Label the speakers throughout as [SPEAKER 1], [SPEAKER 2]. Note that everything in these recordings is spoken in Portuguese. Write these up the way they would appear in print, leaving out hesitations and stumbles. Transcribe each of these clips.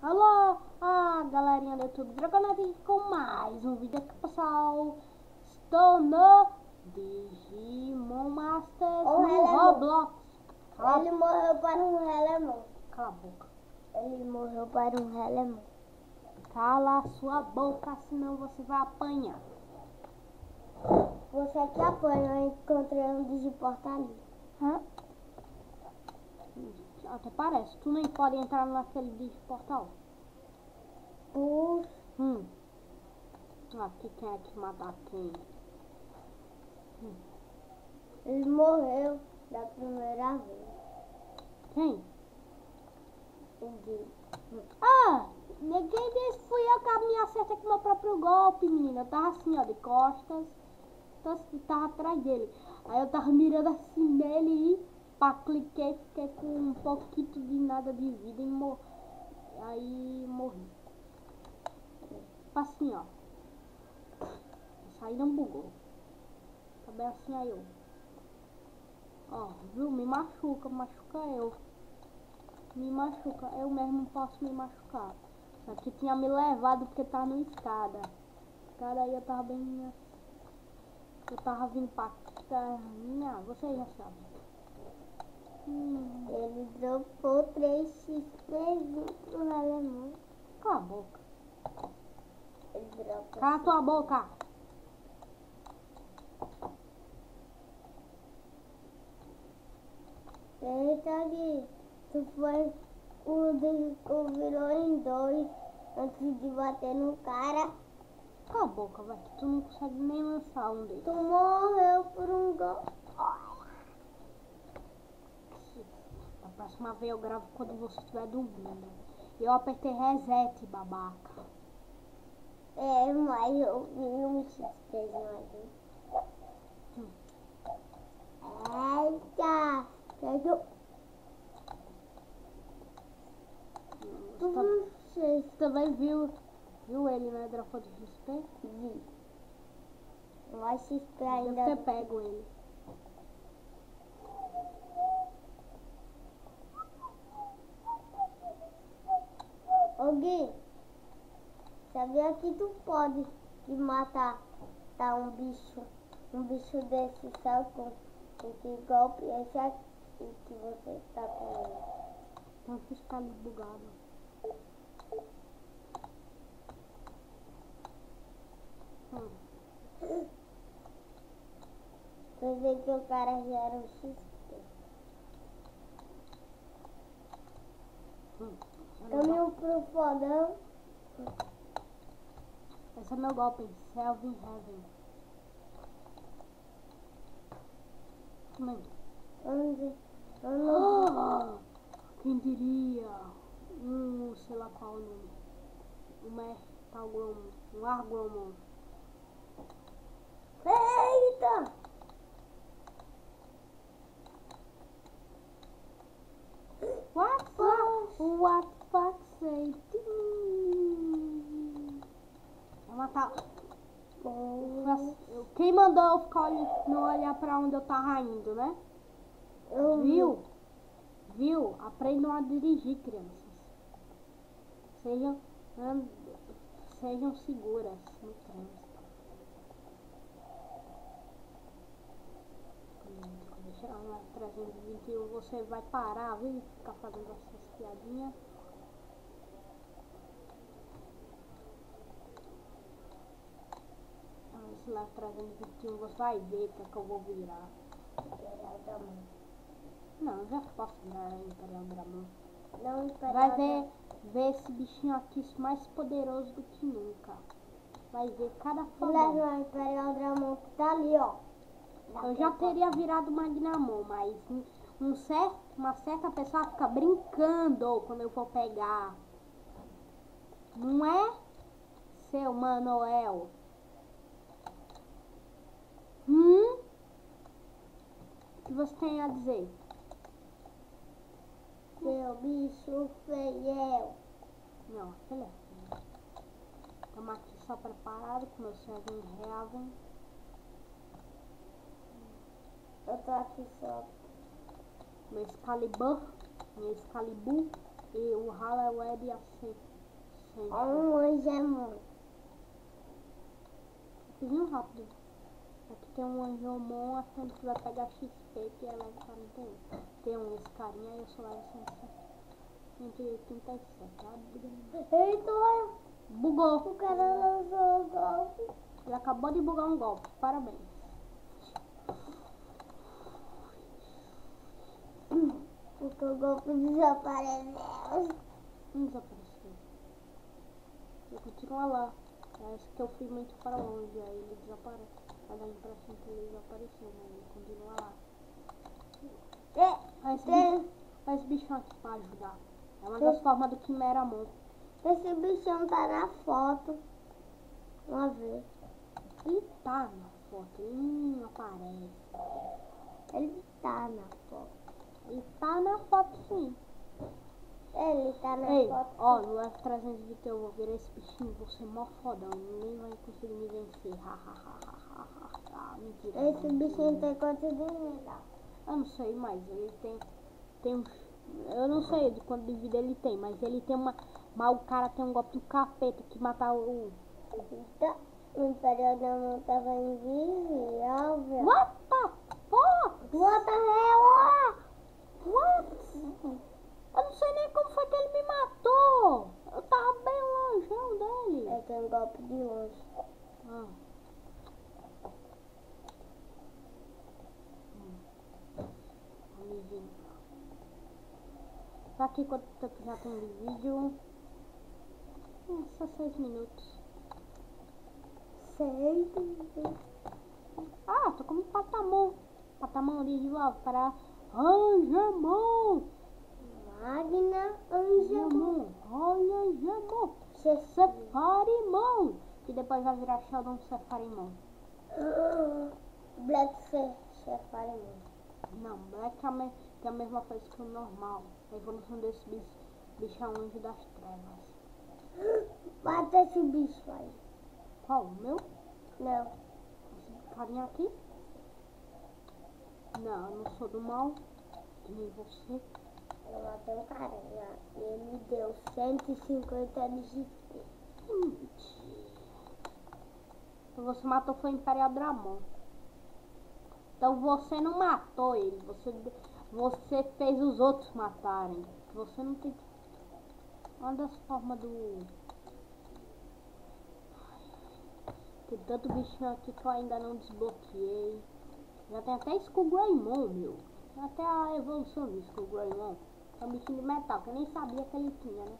[SPEAKER 1] Alô, galerinha do YouTube Dragonete aqui com mais um vídeo aqui, pessoal. Estou no Digimon Masters no Roblox.
[SPEAKER 2] Ele morreu para um relemão.
[SPEAKER 1] Cala a boca.
[SPEAKER 2] Ele morreu para um relemão.
[SPEAKER 1] Cala a sua boca, senão você vai apanhar.
[SPEAKER 2] Você que apanha, eu encontrei um Digiporta ali.
[SPEAKER 1] Hã? Até parece. Tu nem pode entrar naquele Digiportal. Aqui quem é que mata quem?
[SPEAKER 2] Ele morreu da primeira vez.
[SPEAKER 1] Quem?
[SPEAKER 2] O Gui.
[SPEAKER 1] Ninguém disse, fui eu que me acertei com o meu próprio golpe, menina. Eu tava assim, ó, de costas. Então, eu tava atrás dele. Aí eu tava mirando assim nele e pá, cliquei, fiquei com um pouquinho de nada de vida e aí morri. Assim, ó. Essa aí não bugou. Tá bem assim aí, ó. Viu? Me machuca eu. Me machuca, eu mesmo posso me machucar. Só que tinha me levado porque tava no escada. Escada aí eu tava bem. Eu tava vindo pra cá. Você já sabe.
[SPEAKER 2] Ele dropou 3x3 pro relemão.
[SPEAKER 1] Cala a boca.
[SPEAKER 2] Ele dropou.
[SPEAKER 1] Cala tua boca.
[SPEAKER 2] Eita, Gui. Tu foi. O disco virou em dois antes de bater no cara.
[SPEAKER 1] Cala a boca, vai, que tu não consegue nem lançar um deles.
[SPEAKER 2] Tu morreu por um gol.
[SPEAKER 1] Da próxima vez eu gravo quando você estiver dormindo. Eu apertei reset, babaca.
[SPEAKER 2] Mas eu vi um X3 mais um. Eita!
[SPEAKER 1] Você também viu ele, né? Dropou de XP?
[SPEAKER 2] Vi. Mas XP
[SPEAKER 1] Deve
[SPEAKER 2] ainda.
[SPEAKER 1] ter pego ele.
[SPEAKER 2] Ô Gui, sabia que tu pode matar um bicho desse só com esse golpe, esse aqui que você tá com ele.
[SPEAKER 1] Então fica ali bugado.
[SPEAKER 2] Quer dizer que o cara já era um XP. Caminho pro fodão.
[SPEAKER 1] Esse é meu golpe, Selvin Heaven. Quem diria? Sei lá qual o nome. Um Argromon.
[SPEAKER 2] Eita!
[SPEAKER 1] What fuck say? Vou matar. Quem mandou eu ficar não olhar pra onde eu tava indo, né? Viu? Aprendam a dirigir, crianças. Sejam seguras no trânsito. Quando chegar lá 321, você vai parar, viu? Ficar fazendo essas piadinhas. Esse lá 321, você vai ver o que eu vou virar.
[SPEAKER 2] Imperial Dramon.
[SPEAKER 1] Não, já posso virar Imperial Dramon.
[SPEAKER 2] Não, Imperial
[SPEAKER 1] Vai ver esse bichinho aqui mais poderoso do que nunca. Vai ver cada fodão.
[SPEAKER 2] Leva o Imperial Dramon que tá ali, ó.
[SPEAKER 1] Eu já teria virado Magnamon, mas uma certa pessoa fica brincando quando eu for pegar. Não é, seu Manoel? O que você tem a dizer?
[SPEAKER 2] Seu bicho feio.
[SPEAKER 1] Não, aquele é feio. Estamos aqui só preparado com meu Selvin Heaven.
[SPEAKER 2] Eu tô aqui só.
[SPEAKER 1] Meu Excalibur e o Hallowed AC. Sem
[SPEAKER 2] Ó, um angemon.
[SPEAKER 1] Fizinho rápido. Aqui tem um anjomon achando que vai pegar XP, que é level 41. Tem esse carinha aí, eu sou level 187.
[SPEAKER 2] Eita,
[SPEAKER 1] Bugou.
[SPEAKER 2] o cara lançou o golpe.
[SPEAKER 1] Ele acabou de bugar um golpe. Parabéns.
[SPEAKER 2] Porque o golpe desapareceu.
[SPEAKER 1] Não desapareceu. Ele continua lá. Parece que eu fui muito para longe, aí ele desaparece. Vai dar a impressão que ele desapareceu, mas ele continua lá. Olha esse bichão aqui pra ajudar. É uma das formas do Quimeramon.
[SPEAKER 2] Esse bichão tá na foto. Vamos ver.
[SPEAKER 1] Ele tá na foto, ele não aparece.
[SPEAKER 2] Ele tá na foto.
[SPEAKER 1] Ele tá na foto sim.
[SPEAKER 2] Ele tá na
[SPEAKER 1] Ei,
[SPEAKER 2] foto.
[SPEAKER 1] ó, no F320 eu vou virar esse bichinho, vou ser mó fodão. Ninguém vai conseguir me vencer. Mentira.
[SPEAKER 2] Esse bichinho tem quanto de vida?
[SPEAKER 1] Eu não sei, mas ele tem um. Eu não sei de quanto de vida ele tem, mas ele tem uma. Mas o cara tem um golpe do capeta que mata o.
[SPEAKER 2] Eita, o Império da Mão tava invisível.
[SPEAKER 1] What the fuck?
[SPEAKER 2] What the hell?
[SPEAKER 1] What? Eu não sei nem como foi que ele me matou. Eu tava bem longe dele.
[SPEAKER 2] Ele tem um golpe de longe.
[SPEAKER 1] Ah. Vamos ver. Tá aqui quanto tempo já tem de vídeo? Só 6 minutos.
[SPEAKER 2] 6.
[SPEAKER 1] Ah, tô com um patamon. Patamon ali de novo para Angemon.
[SPEAKER 2] Magna Angemon.
[SPEAKER 1] Olha Angemon. Cefarimon. Que depois vai virar Sheldon Cefarimon.
[SPEAKER 2] Black Cefarimon.
[SPEAKER 1] Não, Black é a mesma coisa que o normal. A evolução desse bicho é um anjo das trevas.
[SPEAKER 2] Mata esse bicho aí.
[SPEAKER 1] Qual? O meu?
[SPEAKER 2] Não.
[SPEAKER 1] Esse carinha aqui? Não, eu não sou do mal. Que nem você.
[SPEAKER 2] Eu matei um carinha e ele me deu 150 de XP.
[SPEAKER 1] Mentira. Então você matou foi o Imperial Dramon. Então você não matou ele. Você fez os outros matarem. Você não tem. Uma das formas do. Tem tanto bichinho aqui que eu ainda não desbloqueei. Já tem até Skullgreymon, meu. Tem até a evolução do Skullgreymon. É um bichinho de metal que eu nem sabia que ele tinha, né?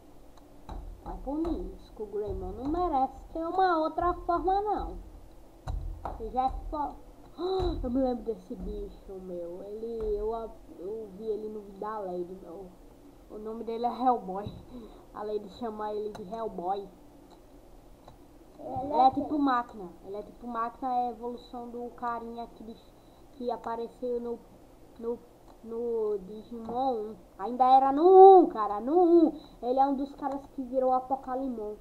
[SPEAKER 1] Mas por mim, Skullgreymon não merece ter uma outra forma, não. Ele já é foda. Eu me lembro desse bicho, meu. Eu vi ele no vídeo da Lady, meu. O nome dele é Hellboy. A Lady chama ele de Hellboy. Ele é tipo máquina. Ele é tipo máquina, é a evolução do carinha que apareceu no Digimon 1. Ainda era no 1, cara, no 1. Ele é um dos caras que virou Apocalimon.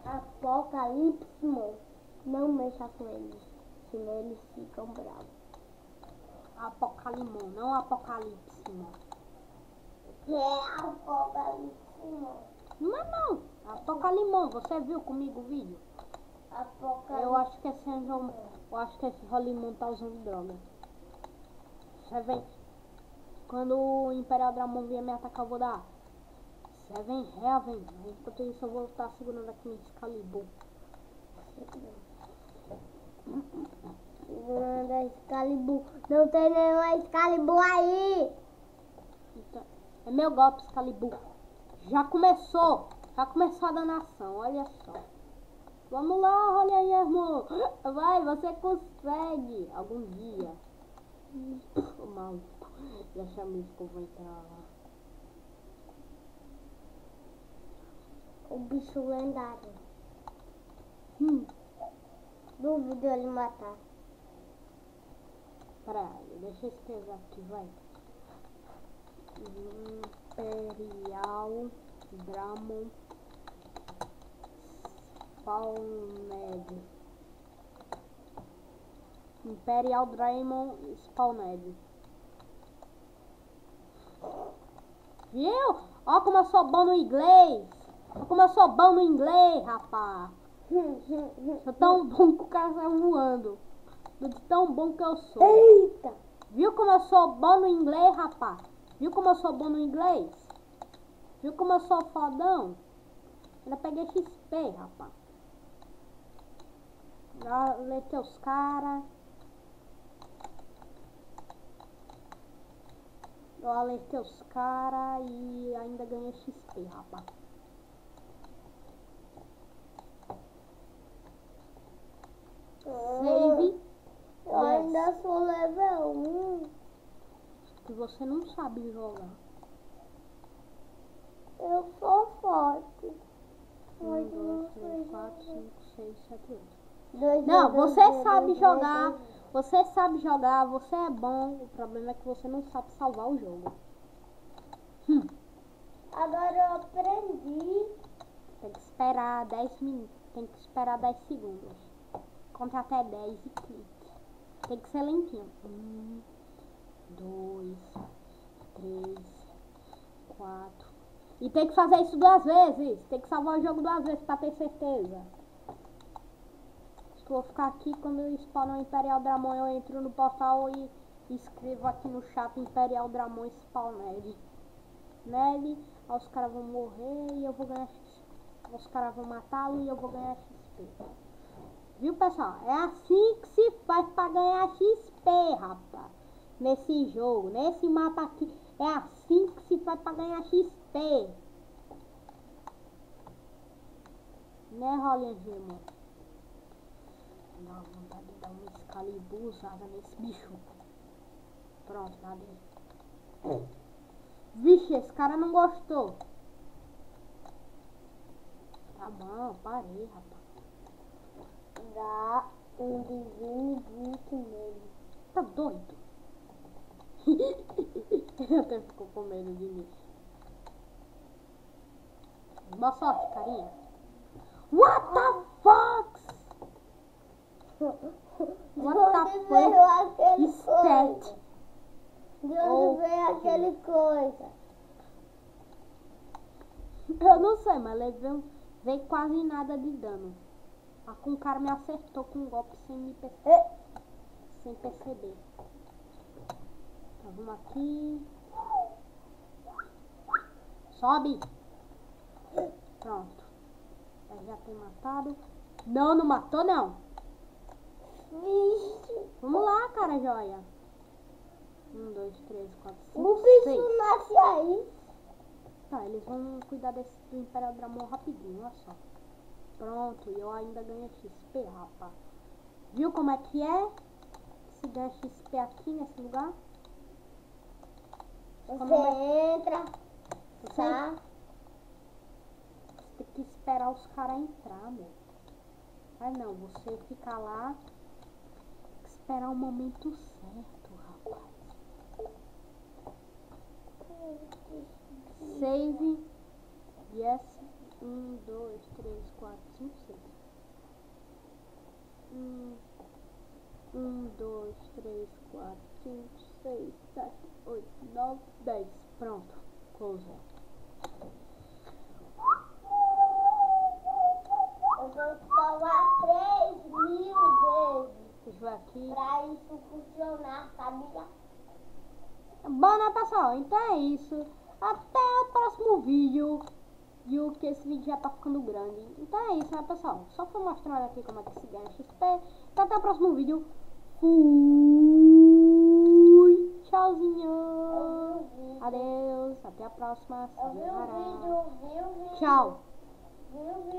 [SPEAKER 2] Apocalipse. Não mexa com eles, senão eles ficam bravos.
[SPEAKER 1] Apocalimon, não Apocalipse, mano.
[SPEAKER 2] Que é Apocalipse?
[SPEAKER 1] Não é não. Apocalimon, você viu comigo o vídeo?
[SPEAKER 2] Apocalipse.
[SPEAKER 1] Eu acho que esse Rolimon tá usando droga. Você vem. Quando o Imperial Dramon vier me atacar, eu vou dar. Você vem, Heaven. Enquanto isso, eu vou estar segurando aqui no Excalibur.
[SPEAKER 2] Segurando a Excalibur. Não tem nenhuma Excalibur aí.
[SPEAKER 1] Então, é meu golpe, Excalibur. Já começou a danação, olha só. Vamos lá, olha aí, irmão. Vai, você consegue. Algum dia. Ô, maluco. Deixa mesmo que eu vou entrar lá.
[SPEAKER 2] O bicho lendário. Duvido ele matar.
[SPEAKER 1] Pera aí, deixa eu escrever aqui, vai. Imperial Dramon Spawned. Imperial Dramon Spawned. Viu? Ó como eu sou bom no inglês. Ó como eu sou bom no inglês, rapaz. Sou tão bom que o cara sai voando. De tão bom que eu sou.
[SPEAKER 2] Eita!
[SPEAKER 1] Viu como eu sou bom no inglês, rapaz? Viu como eu sou bom no inglês? Viu como eu sou fodão? Ainda peguei XP, rapaz. Alertei os caras. Eu alertei os caras e ainda ganhei XP, rapaz. Save.
[SPEAKER 2] Eu ainda sou level 1.
[SPEAKER 1] Que você não sabe jogar.
[SPEAKER 2] Eu sou forte.
[SPEAKER 1] 1, 2, 3, 4, 5, 6, 7, 8.
[SPEAKER 2] Dois,
[SPEAKER 1] Não,
[SPEAKER 2] dois,
[SPEAKER 1] você
[SPEAKER 2] dois,
[SPEAKER 1] sabe
[SPEAKER 2] dois,
[SPEAKER 1] jogar.
[SPEAKER 2] dois, dois.
[SPEAKER 1] Você sabe jogar, você é bom. O problema é que você não sabe salvar o jogo.
[SPEAKER 2] Agora eu aprendi.
[SPEAKER 1] Tem que esperar 10 minutos. Tem que esperar 10 segundos. Conte até 10 e clique. Tem que ser lentinho. 1, 2, 3, 4. E tem que fazer isso 2 vezes. Tem que salvar o jogo 2 vezes pra ter certeza. Vou ficar aqui quando eu spawnar o Imperial Dramon, eu entro no portal e escrevo aqui no chat Imperial Dramon Spawned. Nele, aí os caras vão morrer e eu vou ganhar XP. Os caras vão matá-lo e eu vou ganhar XP. Viu, pessoal? É assim que se faz pra ganhar XP, rapaz. Nesse jogo, nesse mapa aqui. É assim que se faz pra ganhar XP. Né, Rolinha Gemo? Dá vontade de dar uma escalibuzada nesse bicho. Pronto, cadê? Vixe, esse cara não gostou. Tá bom, parei, rapaz.
[SPEAKER 2] Dá um divino grito nele.
[SPEAKER 1] Tá doido? Até ficou com medo de mim. Boa sorte, carinha. What the fuck? What the
[SPEAKER 2] De onde veio aquele
[SPEAKER 1] fuck? Stat.
[SPEAKER 2] De onde veio aquele coisa?
[SPEAKER 1] Eu não sei, mas ele veio quase nada de dano. Com o cara me acertou com um golpe sem perceber. Então vamos aqui. Sobe. Pronto. Ele já tem matado. Não, não matou não.
[SPEAKER 2] Vixe,
[SPEAKER 1] Vamos lá, cara joia. 1, 2, 3, 4, 5,
[SPEAKER 2] o bicho
[SPEAKER 1] 6.
[SPEAKER 2] nasce aí.
[SPEAKER 1] Tá, eles vão cuidar do Imperial Dramon rapidinho, olha só. Pronto, e eu ainda ganho XP, rapaz. Viu como é que é? Se ganha XP aqui nesse lugar?
[SPEAKER 2] Você entra,
[SPEAKER 1] Você
[SPEAKER 2] tá?
[SPEAKER 1] tem que esperar os caras entrar, meu. Ah não, você fica lá. Tem que esperar o momento certo, rapaz. Save. Yes. 1, 2, 3, 4, 5, 6. 1, 2, 3, 4, 5, 6, 7, 8, 9, 10. Pronto. Close.
[SPEAKER 2] Eu vou falar 3.000 vezes
[SPEAKER 1] Deixa eu ver aqui.
[SPEAKER 2] pra isso funcionar, sabia?
[SPEAKER 1] Bom, né, pessoal? Então é isso. Até o próximo vídeo. Viu que esse vídeo já tá ficando grande. Então é isso, né, pessoal? Só foi mostrando aqui como é que se ganha XP. Então até o próximo vídeo. Fui. Tchauzinho. Adeus. Até a próxima.
[SPEAKER 2] Eu vi o vídeo,
[SPEAKER 1] Tchau.
[SPEAKER 2] vi o vídeo.